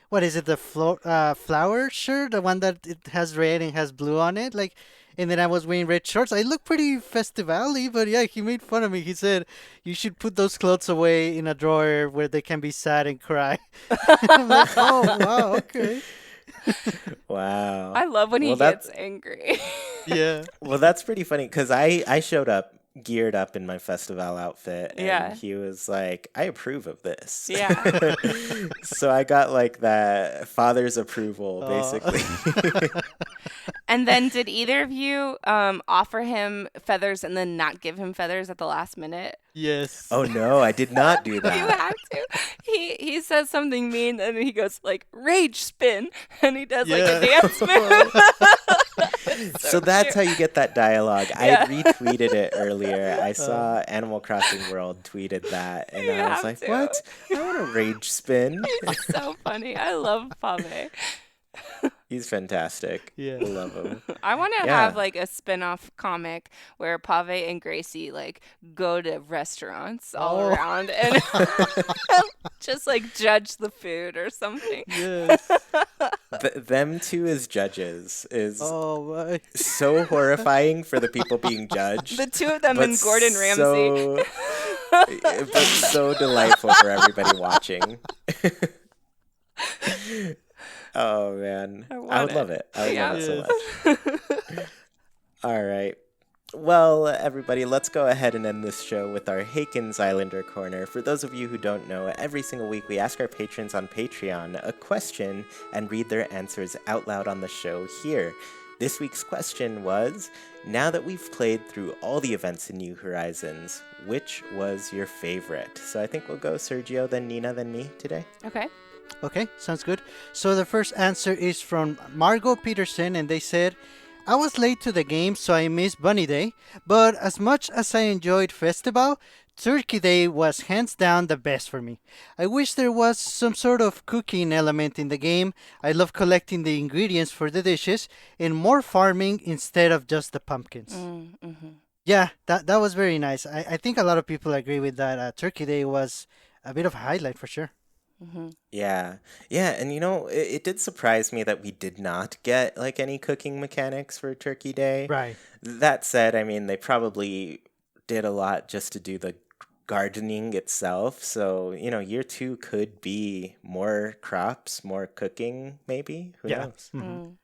what is it, the flower shirt, the one that it has red and has blue on it, like, and then I was wearing red shorts. I look pretty festivale, but yeah, he made fun of me. He said you should put those clothes away in a drawer where they can be sad and cry. I'm like, oh wow, okay, Wow. I love when he Well, that gets angry. yeah, well, that's pretty funny because I showed up geared up in my festival outfit, and Yeah. he was like, "I approve of this." Yeah. So I got like that father's approval, uh, basically. And then did either of you offer him feathers and then not give him feathers at the last minute? yes, Oh no, I did not do You that. have to. He says something mean and he goes like rage spin and he does like a yeah. dance move. It's So so that's cute. how you get that dialogue. I had Yeah. retweeted it earlier. I Uh, saw Animal Crossing World tweeted that, and You I was have like, to. "What? I want a rage spin." He's so funny. I love Pave. He's fantastic. yeah. I love him. I want to have Yeah. like a spin-off comic where Pave and Gracie like go to restaurants all Oh, around and just like judge the food or something. yes. Them two as judges is Oh my. so horrifying for the people being judged, The two of them but and Gordon Ramsay. so delightful for everybody watching. Oh man, I I want would it. love it. I would love Yeah. it so Yes. much. All right. Well, everybody, let's go ahead and end this show with our Haken's Islander Corner. For those of you who don't know, every single week we ask our patrons on Patreon a question and read their answers out loud on the show here. This week's question was, now that we've played through all the events in New Horizons, which was your favorite? So I think we'll go Sergio, then Nina, then me today. Okay. Okay, sounds good. So the first answer is from Margot Peterson, and they said, I was late to the game, so I missed Bunny Day, but as much as I enjoyed Festival, Turkey Day was hands down the best for me. I wish there was some sort of cooking element in the game. I love collecting the ingredients for the dishes and more farming instead of just the pumpkins. Mm-hmm. Yeah, that was very nice. I think a lot of people agree with that. Turkey Day was a bit of a highlight for sure. Mm-hmm. Yeah. Yeah, and it did surprise me that we did not get like any cooking mechanics for Turkey Day. Right. That said, I mean, they probably did a lot just to do the gardening itself. So, year two could be more crops, more cooking, maybe. Who Yeah. knows? Mm.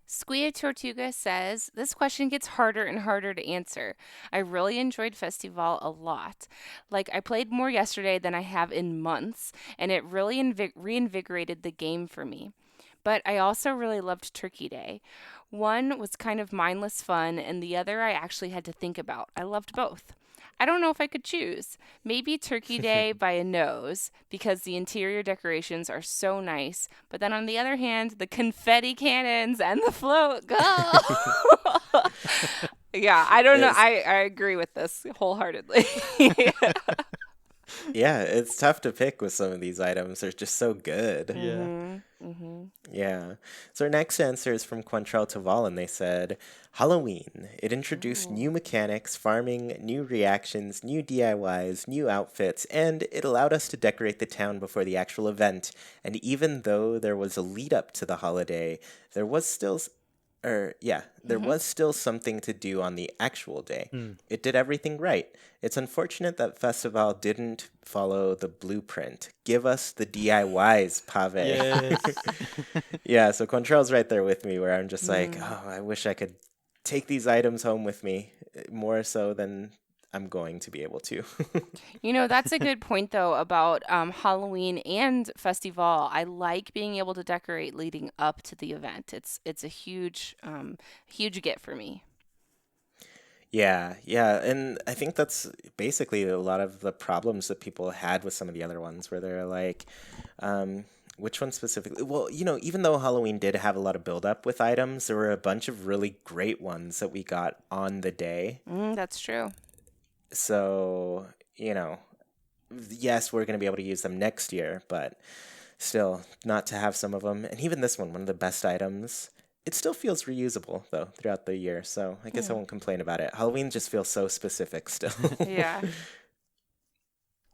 Squia Tortuga says, this question gets harder and harder to answer. I really enjoyed Festival a lot. Like, I played more yesterday than I have in months, and it really reinvigorated the game for me. But I also really loved Turkey Day. One was kind of mindless fun, and the other I actually had to think about. I loved both. I don't know if I could choose. Maybe Turkey Day by a nose, because the interior decorations are so nice. But then on the other hand, the confetti cannons and the float go. Yeah, I don't know. It's, I agree with this wholeheartedly. yeah, it's tough to pick with some of these items. They're just so good. Yeah. Mm-hmm. Yeah. So our next answer is from Quantrell Taval, and they said, Halloween. It introduced new mechanics, farming, new reactions, new DIYs, new outfits, and it allowed us to decorate the town before the actual event. And even though there was a lead up to the holiday, there was still there was still something to do on the actual day. It did everything right. It's unfortunate that Festival didn't follow the blueprint. Give us the DIYs, Pave. Yes. Yeah, so Contral's right there with me where I'm just like, Mm. oh, I wish I could take these items home with me more so than I'm going to be able to. That's a good point, though, about Halloween and Festival. I like being able to decorate leading up to the event. It's a huge get for me. Yeah, yeah, and I think that's basically a lot of the problems that people had with some of the other ones where they're like, Which one specifically? Well, even though Halloween did have a lot of build up with items, there were a bunch of really great ones that we got on the day. That's true. So, yes, we're going to be able to use them next year, but still, not to have some of them. And even this one of the best items, it still feels reusable, though, throughout the year. So I guess I won't complain about it. Halloween just feels so specific still. Yeah.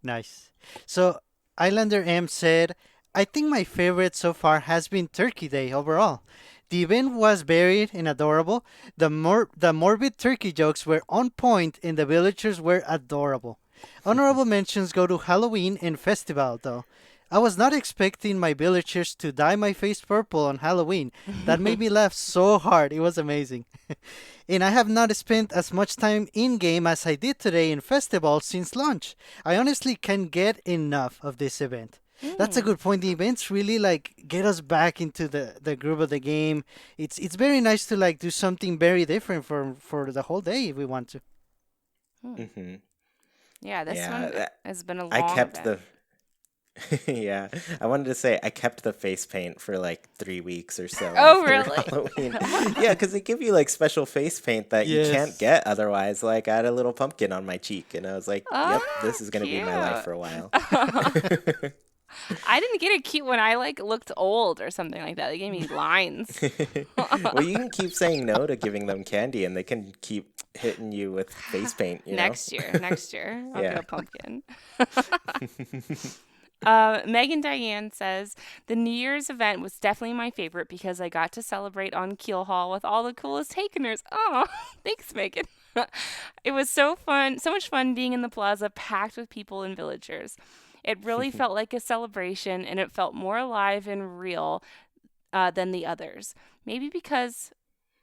Nice. So Islander M said, I think my favorite so far has been Turkey Day overall. The event was varied and adorable. The morbid turkey jokes were on point and the villagers were adorable. Honorable mentions go to Halloween and Festivale though. I was not expecting my villagers to dye my face purple on Halloween. That made me laugh so hard. It was amazing. And I have not spent as much time in-game as I did today in Festival since launch. I honestly can't get enough of this event. That's a good point. The events really get us back into the groove of the game. It's very nice to do something very different for the whole day if we want to. Mm-hmm. Yeah, this one has been a long I kept event. Yeah, I wanted to say I kept the face paint for 3 weeks or so. Oh, after really? Halloween. Yeah, because they give you special face paint that you can't get otherwise. I had a little pumpkin on my cheek, and I was like, "Yep, this is gonna be my life for a while." I didn't get it cute when I looked old or something like that. They gave me lines. Well, you can keep saying no to giving them candy, and they can keep hitting you with face paint. Next year, I'll get a pumpkin. Megan Diane says, the New Year's event was definitely my favorite because I got to celebrate on Keel Hall with all the coolest Hakeners. Oh, thanks, Megan. It was so much fun being in the plaza packed with people and villagers. It really felt like a celebration, and it felt more alive and real than the others. Maybe because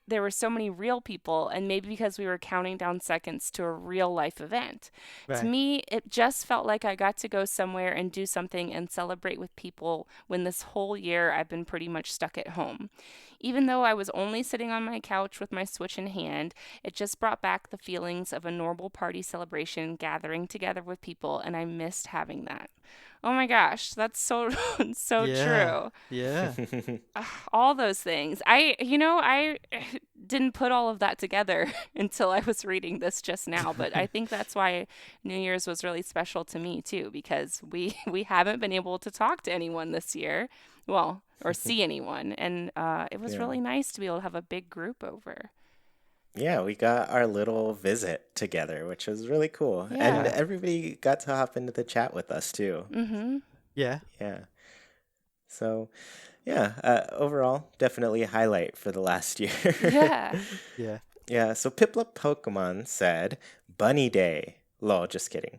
there were so many real people, and maybe because we were counting down seconds to a real life event. Right. To me, it just felt like I got to go somewhere and do something and celebrate with people when this whole year I've been pretty much stuck at home. Even though I was only sitting on my couch with my Switch in hand, it just brought back the feelings of a normal party celebration gathering together with people, and I missed having that. Oh my gosh, that's so true. Yeah. All those things. I didn't put all of that together until I was reading this just now, but I think that's why New Year's was really special to me too, because we haven't been able to talk to anyone this year, or see anyone, and it was really nice to be able to have a big group over. Yeah, we got our little visit together, which was really cool. Yeah. And everybody got to hop into the chat with us, too. Mm-hmm. Yeah. Yeah. So, overall, definitely a highlight for the last year. Yeah. Yeah. Yeah, so Piplup Pokemon said, Bunny Day. Lol, just kidding.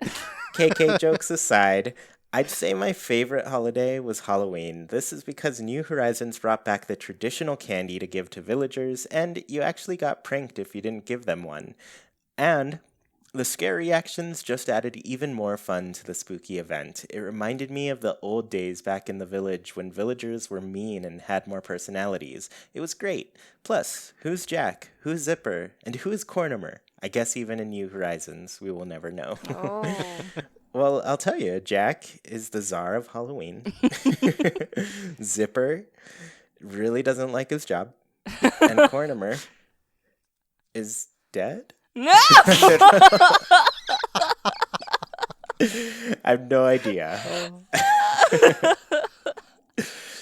KK jokes aside, I'd say my favorite holiday was Halloween. This is because New Horizons brought back the traditional candy to give to villagers, and you actually got pranked if you didn't give them one. And the scare reactions just added even more fun to the spooky event. It reminded me of the old days back in the village when villagers were mean and had more personalities. It was great. Plus, who's Jack? Who's Zipper? And who is Cornimer? I guess even in New Horizons, we will never know. Oh. Well, I'll tell you, Jack is the czar of Halloween. Zipper really doesn't like his job. And Cornimer is dead? No! I have no idea.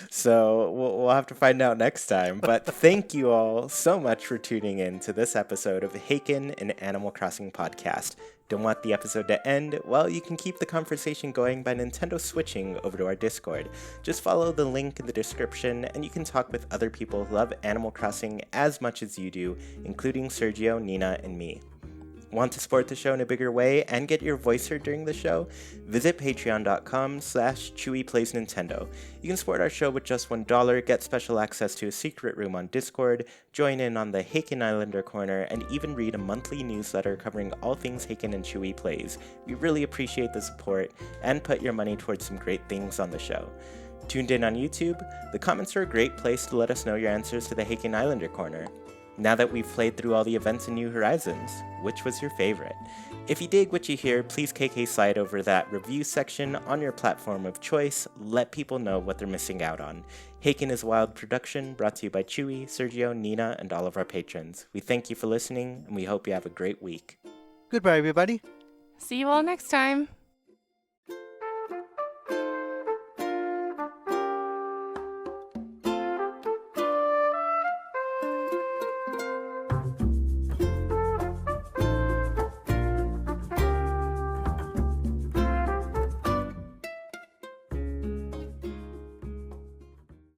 So we'll have to find out next time. But thank you all so much for tuning in to this episode of Haken, an Animal Crossing podcast. Don't want the episode to end? Well, you can keep the conversation going by Nintendo switching over to our Discord. Just follow the link in the description, and you can talk with other people who love Animal Crossing as much as you do, including Sergio, Nina, and me. Want to support the show in a bigger way and get your voice heard during the show? Visit patreon.com/ChuiPlaysNintendo. You can support our show with just $1, get special access to a secret room on Discord, join in on the Haken Islander Corner, and even read a monthly newsletter covering all things Haken and Chuy Plays. We really appreciate the support and put your money towards some great things on the show. Tuned in on YouTube? The comments are a great place to let us know your answers to the Haken Islander Corner. Now that we've played through all the events in New Horizons, which was your favorite? If you dig what you hear, please KK slide over that review section on your platform of choice. Let people know what they're missing out on. Haken is Wild production, brought to you by Chuy, Sergio, Nina, and all of our patrons. We thank you for listening, and we hope you have a great week. Goodbye, everybody. See you all next time.